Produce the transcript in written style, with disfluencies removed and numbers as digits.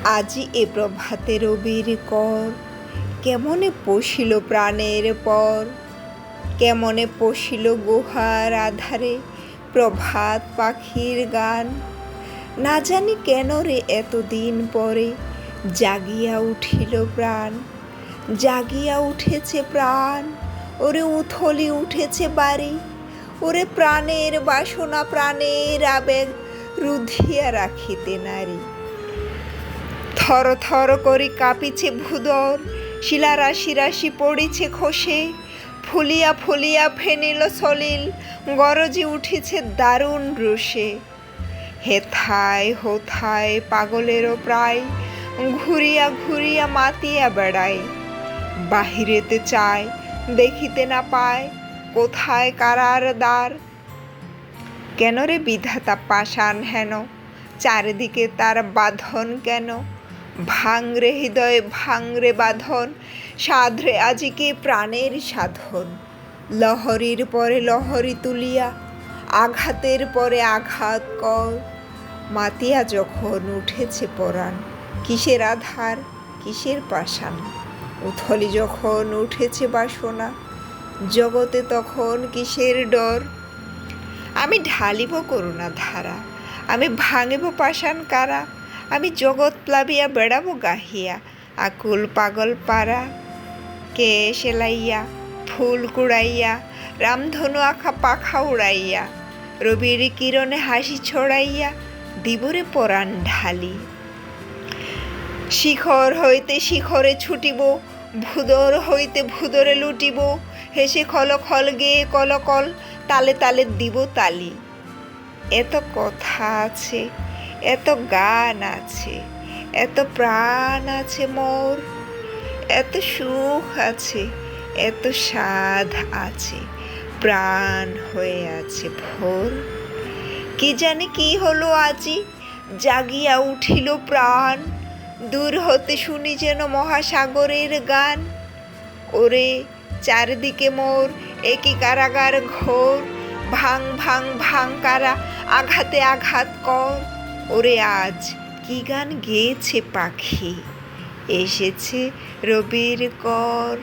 আজি এ প্রভাতে রবির কর, কেমনে পশিল প্রাণের পর, কেমনে পশিল গুহার আধারে প্রভাত পাখির গান। না জানি কেন রে এতদিন পরে জাগিয়া উঠিল প্রাণ, জাগিয়া উঠেছে প্রাণ, ওরে উথলি উঠেছে বাড়ি, ওরে প্রাণের বাসনা প্রাণের আবেগ রুধিয়া রাখিতে নারী। থর থর করি কাঁপিছে ভূদর, শিলা রাশি রাশি পড়িছে খসে, ফুলিয়া ফুলিয়া ফেনিল সলিল, গরজে উঠিছে দারুণ রোষে। হেথায় হোথায় পাগলেরও প্রায়, ঘুরিয়া ঘুরিয়া মাতিয়া বেড়ায়। বাহিরেতে চায় দেখিতে না পায়, কোথায় কারার দ্বার। কেন রে বিধাতা পাষাণ হেন, চারিদিকে তার বাঁধন কেন। ভাঙরে হৃদয়ে ভাঙরে বাঁধন, সাধরে আজিকে প্রাণের সাধন। লহরীর পরে লহরী তুলিয়া, আঘাতের পরে আঘাত কর। মাতিয়া যখন উঠেছে পরাণ, কিসের আধার কিসের পাষাণ। উথলি যখন উঠেছে বাসনা, জগতে তখন কিসের ডর। আমি ঢালিব করুণা ধারা, আমি ভাঙিব পাষাণ কারা। আমি জগৎ প্লাবিয়া বেড়াবো গাহিয়া, আকুল পাগল পারা। কে সেলাইয়া ফুল কুড়াইয়া, রামধনু আঁকা পাখা উড়াইয়া, রবির কিরণে হাসি ছড়াইয়া দিবরে পরাণ ঢালি। শিখর হইতে শিখরে ছুটিব, ভূদর হইতে ভূদরে লুটিব, হেসে খল খল গেয়ে কলকল, তালে তালে দিব তালি। এত কথা আছে, এত গান আছে, এত প্রাণ আছে মোর, এত সুখ আছে, এত সাধ আছে, প্রাণ হয়ে আছে ভোর। কি জানি কি হলো আজি, জাগিয়া উঠিল প্রাণ, দূর হতে শুনি যেন মহাসাগরের গান। ওরে চারিদিকে মোর একই কারাগার ঘোর, ভাং ভাং ভাং কারা, আঘাতে আঘাত কর। ওরে আজ কি গান গেয়েছে পাখি, এসেছে রবির কর।